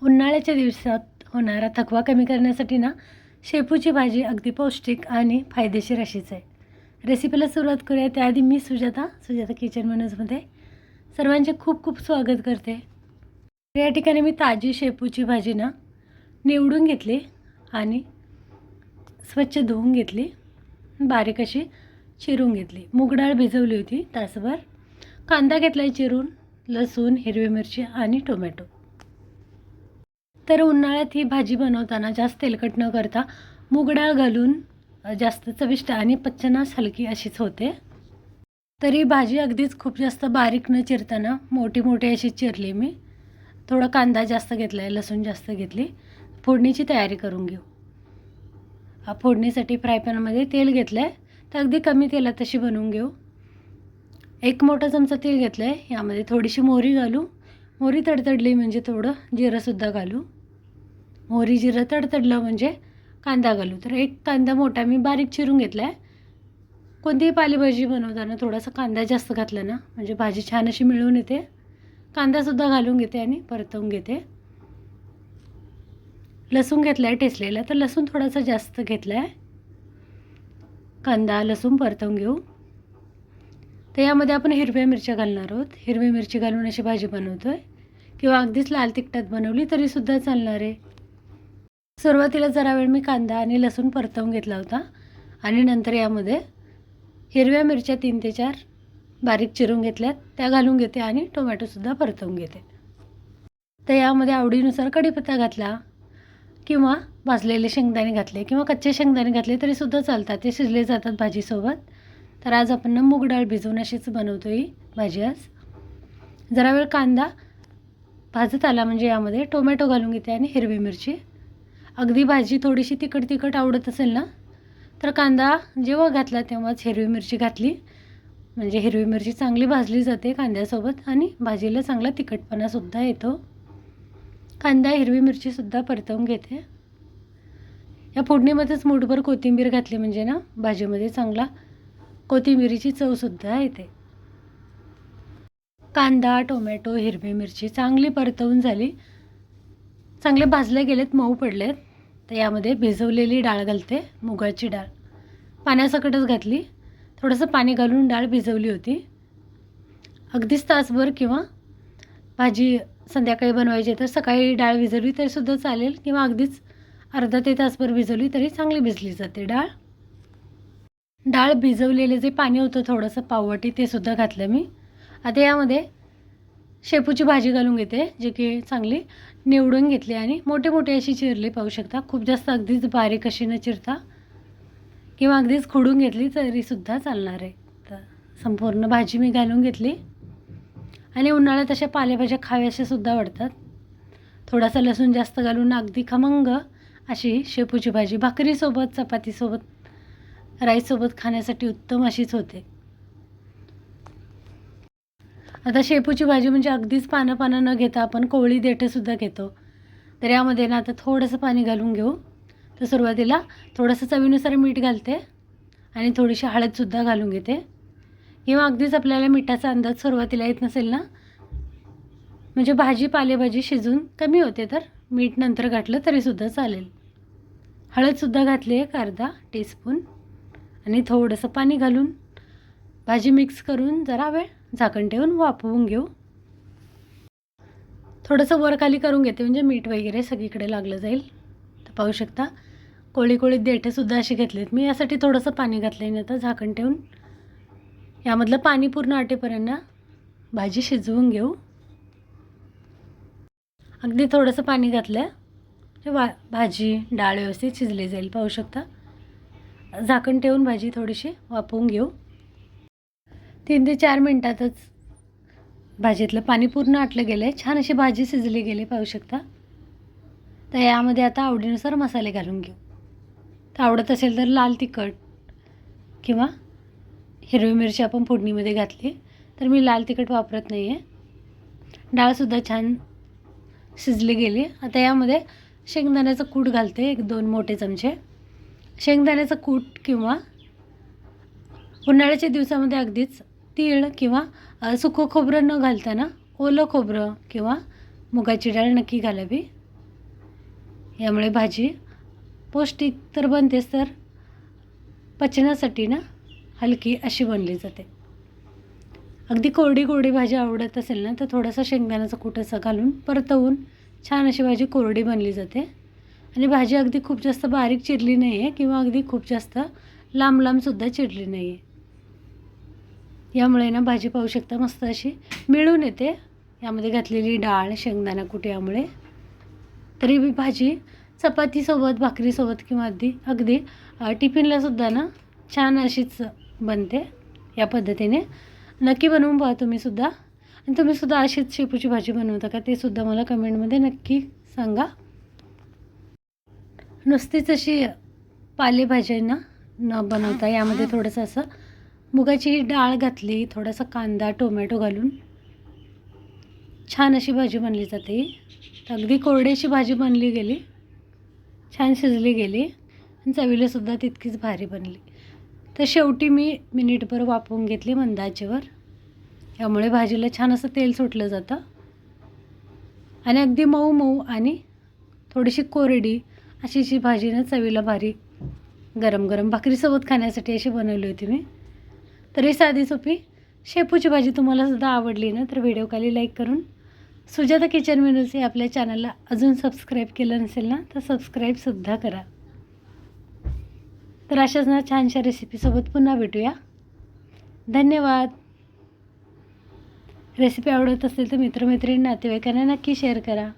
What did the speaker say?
उन्हाळ्याच्या दिवसात होणारा थकवा कमी करण्यासाठी ना शेपूची भाजी अगदी पौष्टिक आणि फायदेशीर अशीच आहे. रेसिपीला सुरुवात करूया. त्याआधी मी सुजाता किचन मेनूजमध्ये सर्वांचे खूप खूप स्वागत करते. या ठिकाणी मी ताजी शेपूची भाजी ना निवडून घेतली आणि स्वच्छ धुवून घेतली, बारीक अशी चिरून घेतली. मूग डाळ भिजवली होती तासभर. कांदा घेतला चिरून, लसूण, हिरवी मिरची आणि टोमॅटो. तर उन्हाळ्यात ही भाजी बनवताना जास्त तेलकट न करता मूग डाळ घालून जास्त चविष्ट आणि पचनास हलकी अशीच होते. तरी भाजी अगदीच खूप जास्त बारीक न चिरताना मोठी मोठी अशी चिरली मी. थोडा कांदा जास्त घेतला आहे, लसूण जास्त घेतली. फोडणीची तयारी करून घेऊ. फोडणीसाठी फ्राय पॅनमध्ये तेल घेतलं आहे, तर अगदी कमी तेलात तशी बनवून घेऊ. 1 मोठा चमचा तेल घेतलं आहे. यामध्ये थोडीशी मोहरी घालू. मोहरी तडतडली म्हणजे थोडं जिरंसुद्धा घालू. मोहरी जिरं तडतडलं म्हणजे कांदा घालू. तर 1 कांदा मोठा मी बारीक चिरून घेतला आहे. कोणतीही पालेभाजी बनवताना थोडासा कांदा जास्त घातला ना म्हणजे भाजी छान अशी मिळून येते. कांदासुद्धा घालून घेते आणि परतवून घेते. लसूण घेतला आहे ठेचलेला, तर लसूण थोडासा जास्त घेतला आहे. कांदा लसूण परतवून घेऊ. तर यामध्ये आपण हिरव्या मिरच्या घालणार आहोत. हिरवी मिरची घालून अशी भाजी बनवतो आहे, किंवा अगदीच लाल तिखटात बनवली तरीसुद्धा चालणार आहे. सुरुवातीला जरा वेळ मी कांदा आणि लसूण परतवून घेतला होता आणि नंतर यामध्ये हिरव्या मिरच्या 3 ते 4 बारीक चिरून घेतल्यात, त्या घालून घेते आणि टोमॅटोसुद्धा परतवून घेते. तर यामध्ये आवडीनुसार कढीपत्ता घातला, किंवा भाजलेले शेंगदाणे घातले, किंवा कच्चे शेंगदाणे घातले तरीसुद्धा चालतात, ते शिजले जातात भाजीसोबत. तर आज आपण ना मूग डाळ भिजवून अशीच बनवतो ही भाजी आज. जरा वेळ कांदा भाजत आला म्हणजे यामध्ये टोमॅटो घालून घेते आणि हिरवी मिरची. अगदी भाजी थोडीशी तिखट आवडत असेल ना, तर कांदा जेव्हा घातला तेव्हाच हिरवी मिरची घातली, म्हणजे हिरवी मिरची चांगली भाजली जाते कांद्यासोबत आणि भाजीला चांगला तिखटपणासुद्धा येतो. कांदा हिरवी मिरचीसुद्धा परतवून घेते. या फोडणीमध्येच मूठभर कोथिंबीर घातली म्हणजे ना भाजीमध्ये चांगला कोथिंबीरीची चवसुद्धा येते. कांदा, टोमॅटो, हिरवी मिरची चांगली परतवून झाली, चांगले भाजले गेलेत, मऊ पडलेत. तर यामध्ये भिजवलेली डाळ घालते. मुगाची डाळ पाण्यासकटच घातली. थोडंसं पाणी घालून डाळ भिजवली होती. अगदीच तासभर, किंवा भाजी संध्याकाळी बनवायची तर सकाळी डाळ भिजवली तरीसुद्धा चालेल, किंवा अगदीच अर्धा ते तासभर भिजवली तरी चांगली भिजली जाते डाळ. डाळ भिजवलेले जे पाणी होतं थोडंसं पाववाटी, ते सुद्धा घातलं मी. आता यामध्ये शेपूची भाजी घालून घेते, जे की चांगली निवडून घेतली आणि मोठे मोठे अशी चिरली, पाहू शकता. खूप जास्त अगदीच बारीक अशी न चिरता, किंवा अगदीच खुडून घेतली तरीसुद्धा चालणार आहे. तर संपूर्ण भाजी मी घालून घेतली. आणि उन्हाळ्यात अशा पालेभाज्या खाव्याशासुद्धा वाटतात. थोडासा लसूण जास्त घालून अगदी खमंग अशी शेपूची भाजी भाकरीसोबत, चपातीसोबत, राईससोबत खाण्यासाठी उत्तम अशीच होते. आता शेपूची भाजी म्हणजे अगदीच पानं न घेता आपण कोवळी देठंसुद्धा घेतो. तर यामध्ये ना आता थोडंसं पाणी घालून घेऊ. तर सुरुवातीला थोडंसं चवीनुसार मीठ घालते आणि थोडीशी हळदसुद्धा घालून घेते. किंवा अगदीच आपल्याला मिठाचा अंदाज सुरुवातीला येत नसेल ना, म्हणजे भाजी पालेभाजी शिजून कमी होते, तर मीठ नंतर घातलं तरीसुद्धा चालेल. हळदसुद्धा घातली आहे अर्धा टीस्पून, आणि थोडंसं पाणी घालून भाजी मिक्स करून जरा वेळ झाकण ठेवून वाफवून घेऊ. थोडंसं वरखाली करून घेते म्हणजे मीठ वगैरे सगळीकडे लागलं जाईल. तर पाहू शकता कोळी देठेसुद्धा अशी घेतलेत मी. यासाठी थोडंसं पाणी घातलं आहे. आता झाकण ठेवून यामधलं पाणी पूर्ण आटेपर्यंत भाजी शिजवून घेऊ. अगदी थोडंसं पाणी घातलं भाजी डाळ व्यवस्थित शिजली जाईल, पाहू शकता. झाकण ठेवून भाजी थोडीशी वाफवून घेऊ. 3 ते 4 मिनटातच भाजीतलं पाणी पूर्ण आटलं गेलं आहे. छान अशी भाजी शिजली गेली, पाहू शकता. तर यामध्ये आता आवडीनुसार मसाले घालून घेऊ. तर आवडत असेल तर लाल तिखट किंवा हिरवी मिरची आपण फोडणीमध्ये घातली, तर मी लाल तिखट वापरत नाही आहे. डाळसुद्धा छान शिजली गेली. आता यामध्ये शेंगदाण्याचं कूट घालते, 1-2 मोठे चमचे. शेंगदाण्याचं कूट, किंवा उन्हाळ्याच्या दिवसामध्ये अगदीच तीळ किंवा सुकं खोबरं न घालताना ओलं खोबरं किंवा मुगाची डाळ नक्की घालावी. यामुळे भाजी पौष्टिक तर बनतेच, तर पचनासाठी ना हलकी अशी बनली जाते. अगदी कोरडी कोरडी भाजी आवडत असेल ना तर थोडासा शेंगदाण्याचा कूट असा घालून परतवून छान अशी भाजी कोरडी बनली जाते. आणि भाजी अगदी खूप जास्त बारीक चिरली नाही आहे किंवा अगदी खूप जास्त लांब लांबसुद्धा चिरली नाही आहे. यामुळे ना भाजी पाहू शकता मस्त अशी मिळून येते. यामध्ये घातलेली डाळ, शेंगदाणा कूट यामुळे. तरी ही भाजी चपातीसोबत, भाकरीसोबत किंवा अगदी टिफिनलासुद्धा ना छान अशीच बनते. या पद्धतीने नक्की बनवून पहा तुम्हीसुद्धा. आणि तुम्हीसुद्धा अशीच शेपूची भाजी बनवता का ते सुद्धा मला कमेंटमध्ये नक्की सांगा. नुसतीच अशी पालेभाज्यांना न बनवता यामध्ये थोडंसं असं मुगाची डाळ घातली, थोडासा कांदा, टोमॅटो घालून छान अशी भाजी बनली जाते. तर अगदी कोरडीची भाजी बनली गेली, छान शिजली गेली आणि चवीलासुद्धा तितकीच भारी बनली. तर शेवटी मी मिनिटभर वाफवून घेतली मंद आचेवर. यामुळे भाजीला छान असं तेल सुटलं जातं आणि अगदी मऊ मऊ आणि थोडीशी कोरडी अशी भाजी ना चवीला भारी गरम गरम भाकरीसोबत खाण्यासाठी अशी बनवली होती मी. तरी साधी सोपी शेपूची भाजी तुम्हाला सुद्धा आवडली ना तर व्हिडिओ खाली लाईक करून सुजाता किचन मेनूज हे आपल्या चॅनलला अजून सबस्क्राईब केलं नसेल ना तर सबस्क्राईबसुद्धा करा. तर अशाच ना छानशा रेसिपीसोबत पुन्हा भेटूया. धन्यवाद. रेसिपी आवडत असेल तर मित्रमैत्रिणी, नातेवाईकांना नक्की शेअर करा.